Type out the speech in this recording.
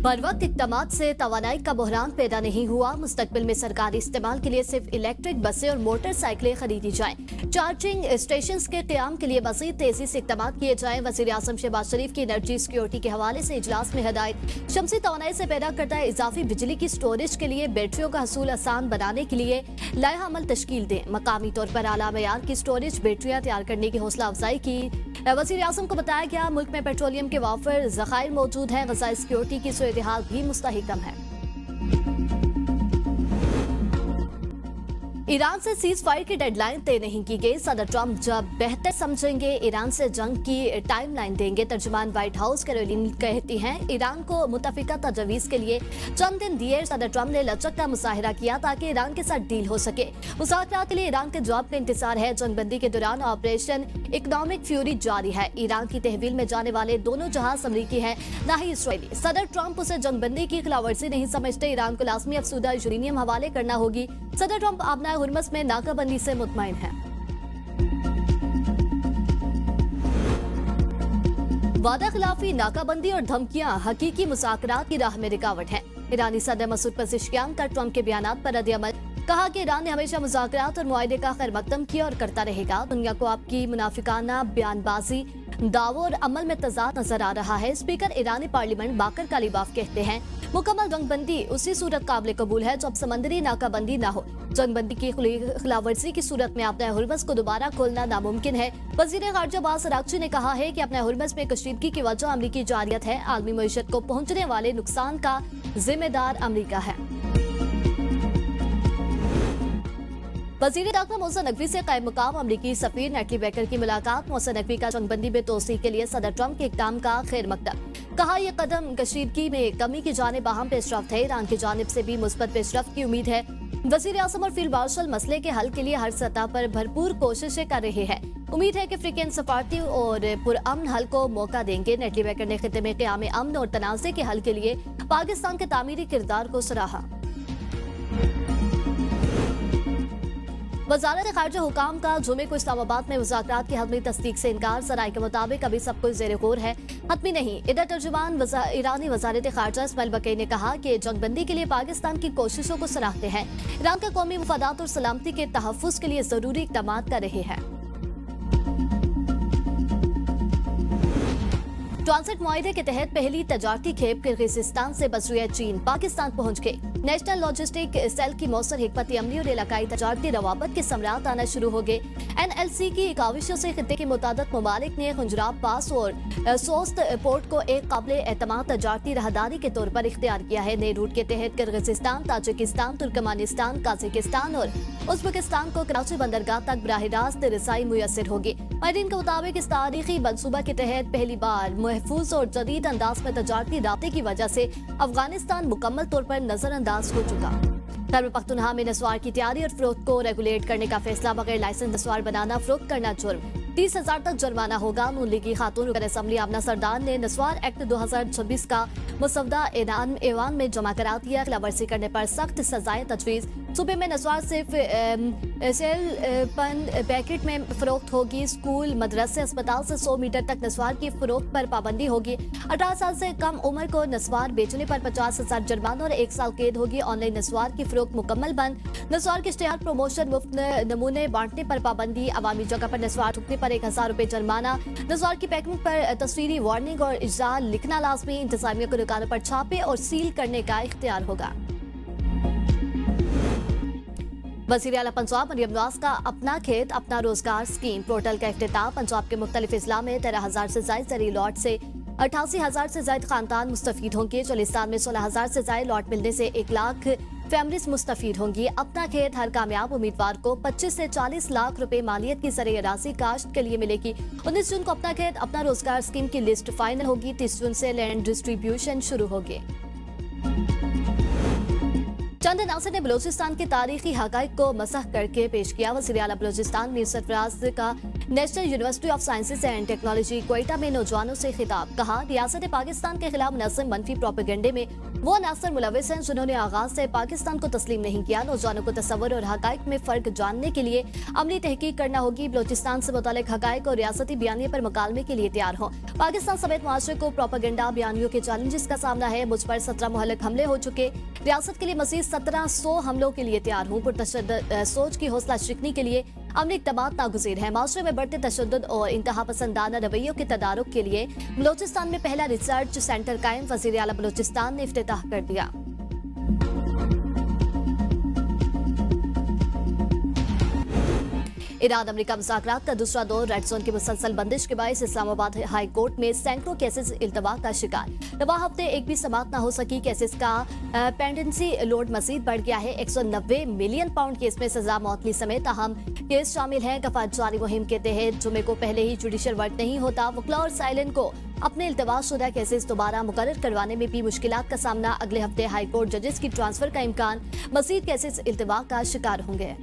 बरवक्त इक़दामात से तवानाई का बहरान पैदा नहीं हुआ। मुस्तकबिल में सरकारी इस्तेमाल के लिए सिर्फ इलेक्ट्रिक बसें और मोटरसाइकिलें खरीदी जाएं। चार्जिंग स्टेशन के क़याम के लिए मज़ीद तेजी से इक़दामात किए जाएं। वज़ीर आज़म शहबाज शरीफ की एनर्जी सिक्योरिटी के हवाले से इजलास में हदायत। शमसी तवानाई से पैदा करता है इजाफी बिजली की स्टोरेज के लिए बैटरियों का हसूल आसान बनाने के लिए लाया अमल तश्कील दें। मकामी तौर पर आला मयार की स्टोरेज बैटरियाँ तैयार करने की हौसला अफजाई की। वज़ीर आज़म को बताया गया मुल्क में पेट्रोलियम के वाफर ज़खायर मौजूद हैं। ग़ज़ाई सिक्योरिटी की सूरत हाल भी मुस्तहकम है। ईरान से सीज फायर की डेडलाइन तय नहीं की गई। सदर ट्रंप जब बेहतर समझेंगे ईरान से जंग की टाइमलाइन देंगे। तर्जुमान व्हाइट हाउस कैरोलिन कहती हैं ईरान को मुतफिका तजवीज़ के लिए चंद दिन दिए। सदर ट्रंप ने लचक का मुजाहिरा किया ताकि ईरान के साथ डील हो सके। मुज़ाकरात के लिए ईरान के जवाब का इंतजार है। जंगबंदी के दौरान ऑपरेशन इकोनॉमिक फ्यूरी जारी है। ईरान की तहवील में जाने वाले दोनों जहाज अमरीकी हैं, न ही इसराइली। सदर ट्रंप उसे जंगबंदी की खिलाफवर्जी नहीं समझते। ईरान को लाजमी अफसूदा यूरेनियम हवाले करना होगी। सदर ट्रंप आबना हुर्मस में नाकाबंदी से मुतमईन है। वादा खिलाफी, नाकाबंदी और धमकियां हकीकी मुज़ाकरात की राह में रुकावट है। ईरानी सदर मसूद पज़ेश्कियान का ट्रंप के बयानात पर रद्द-ए-अमल। कहा कि ईरान ने हमेशा मुज़ाकरात और मुआहदे का खैर मकदम किया और करता रहेगा। दुनिया को आपकी मुनाफिकाना बयानबाजी, दावों और अमल में तजाद नजर आ रहा है। स्पीकर ईरानी पार्लियामेंट बाकर कालीबाफ कहते हैं मुकम्मल जंगबंदी उसी सूरत काबिल कबूल है जब समंदरी नाकाबंदी न हो। जंगबंदी की खिलाफवर्जी की सूरत में अपना हुर्मस को दोबारा खोलना नामुमकिन है। वज़ीर ख़ारजा अब्बास अराग़ची ने कहा है कि अपना हुर्मस में कशीदगी की वजह अमरीकी जारियत है। आलमी मईशत को पहुंचने वाले नुकसान का जिम्मेदार अमरीका है। वज़ीर दाखिला मोहसिन नकवी से कायम मुकाम अमरीकी सफीर नेटली बेकर की मुलाकात। मोहसिन नकवी का जंगबंदी में तोसी के लिए सदर ट्रंप के इक़दाम का खैर मकदम। कहा यह कदम कशीदगी में कमी की जानिब अहम पेशरफ्त है। ईरान की जानिब से भी मुस्बत पेशरफ्त की उम्मीद है। वज़ीर आज़म और फील्ड मार्शल मसले के हल के लिए हर सतह पर भरपूर कोशिशें कर रहे हैं। उम्मीद है कि अफ्रीकन सफारती और पुरअमन हल को मौका देंगे। नेटली बेकर ने खिते में क़याम अमन और तनाज़े के हल के लिए पाकिस्तान के तामीरी किरदार को सराहा। वज़ारत ख़ारजा हुकाम का जुमे को इस्लामाबाद में मुज़ाकरात की हतमी तस्दीक से इनकार। ज़राए के मुताबिक अभी सब कुछ ज़ेर गौर है, हतमी नहीं। इधर तर्जुमान ईरानी वज़ारत ख़ारजा इस्माइल बक़ई ने कहा कि जंगबंदी के लिए पाकिस्तान की कोशिशों को सराहते हैं। ईरान का कौमी मफादात और सलामती के तहफ़्फ़ुज़ के लिए ज़रूरी इक़दामात कर रहे हैं। ट्रांसिट मुआहदे के तहत पहली तजारती खेप किर्गिस्तान से बसरीत चीन पाकिस्तान पहुंच गई। नेशनल लॉजिस्टिक सेल की मौसर हिकमत अमली और इलाकाई तजारती रवाबत के समरात आना शुरू हो गए। NLC की काविशों से खित्ते के मुतादिद ममालिक ने खुंजराब पास और सोस्त पोर्ट को एक काबिल एतमाद तजारती राहदारी के तौर पर इख्तियार किया है। नए रूट के तहत किर्गिस्तान, ताजिकिस्तान, तुर्कमानिस्तान, काज़ाकिस्तान और उज़्बेकिस्तान को कराची बंदरगाह तक बराह रास्त रसाई मुयसर होगी। माहिरीन के मुताबिक इस तारीखी मनसूबा के तहत पहली बार महफूज और जदीद अंदाज में तजारती राब्ते की वजह से अफगानिस्तान मुकम्मल तौर पर नजरअंदाज हो चुका। खैबर पख्तूनख्वा में नस्वार की तैयारी और फरोख्त को रेगुलेट करने का फैसला। बगैर लाइसेंस नस्वार बनाना फरोख्त करना जुर्म, 30,000 तक जुर्माना होगा। नून लीग की खातून रुकन असम्बली आमना सरदार ने नस्वार एक्ट 2026 का मसौदा ऐवान में जमा करा दिया। खिलाफवर्जी करने पर सख्त सजाएं तजवीज़। सूबे में नस्वार सिर्फ सेल पैकेट में फरोख्त होगी। स्कूल, मदरसे, अस्पताल से 100 मीटर तक नस्वार की फरोख्त पर पाबंदी होगी। 18 साल से कम उम्र को नस्वार बेचने पर 50,000 जुर्माना और 1 साल कैद होगी। ऑनलाइन नस्वार की फरोख्त मुकम्मल बंद। नस्वार के इश्तिहार, प्रमोशन, मुफ्त नमूने बांटने पर पाबंदी। अवामी जगह पर नस्वार थूकने पर 1,000 रुपए जुर्माना। नस्वार की पैकिंग पर तस्वीरी वार्निंग और इज़ार लिखना लाजमी। इंतजामिया को दुकानों पर छापे और सील करने का इख्तियार होगा। वज़ीर आला पंजाब मरियम नवाज का अपना खेत अपना रोजगार स्कीम पोर्टल का इफ्तिताह। पंजाब के मुख्तलिफ अजला में 13,000 से ज्यादा ज़री लॉट से 88,000 से ज्यादा खानदान मुस्तफीद होंगे। चलिस्तान में 16,000 से ज्यादा लॉट मिलने से 1 लाख फैमिलीज मुस्तफीद होंगी। अपना खेत हर कामयाब उम्मीदवार को 25 से 40 लाख रुपए मालियत की ज़रिए राशि काश्त के लिए मिलेगी। 19 जून को अपना खेत अपना रोजगार स्कीम की लिस्ट फाइनल होगी। 30 जून से लैंड डिस्ट्रीब्यूशन शुरू होगी। लंदन नासिर ने बलूचिस्तान के तारीखी हकाइक को मसह करके पेश किया। वज़ीर आला बलूचिस्तान मीर सरफराज का national university of sciences and technology Quetta में नौजवानों से खिताब। कहा, रियासत पाकिस्तान के खिलाफ मुनज़्ज़म मनफी प्रोपेगेंडे में वो अनासर मुलविस हैं जिन्होंने आगाज से पाकिस्तान को तस्लीम नहीं किया। नौजवानों को तस्वुर और हकाइक में फर्क जानने के लिए अमली तहकीक करना होगी। बलूचिस्तान से मुतालिक हकाइक और रियासती बयानिए पर मुकालमे के लिए तैयार हों। पाकिस्तान समेत मुआशरे को प्रोपेगेंडा बयानियों के चैलेंजेस का सामना है। मुझ पर 17 मुहल्लक हमले हो चुके। रियासत के लिए मज़ीद 1700 हमलों के लिए तैयार हूँ। पुरतशद्दुद सोच की हौसला शिकनी के लिए अमली इक़दामात नागुज़ीर है। माशरे में बढ़ते तशद्दुद और इंतहा पसंदाना रवैयों के तदारुक के लिए बलूचिस्तान में पहला रिसर्च सेंटर कायम। वज़ीर आला बलूचिस्तान ने इफ्तिताह कर दिया। ईरान अमेरिका मुज़ाकरात का दूसरा दौर रेड जोन की मुसलसल बंदिश के बायस इस्लामाबाद हाई कोर्ट में सैकड़ों केसेस इल्तवा का शिकार। रवा हफ्ते एक भी समाअत न हो सकी। केसेस का पेंडेंसी लोड मजीद बढ़ गया है। 190 मिलियन पाउंड केस में सजा मौतनी समेत अहम केस शामिल हैं। कफात जारी मुहिम के तहत जुमे को पहले ही जुडिशल वर्क नहीं होता। वकला और साइलन को अपने इल्तवाशुदा केसेस दोबारा मुकर्रर करवाने में भी मुश्किलात का सामना। अगले हफ्ते हाई कोर्ट जजेस की ट्रांसफर का इम्कान। मजीद केसेस इल्तवा का शिकार होंगे।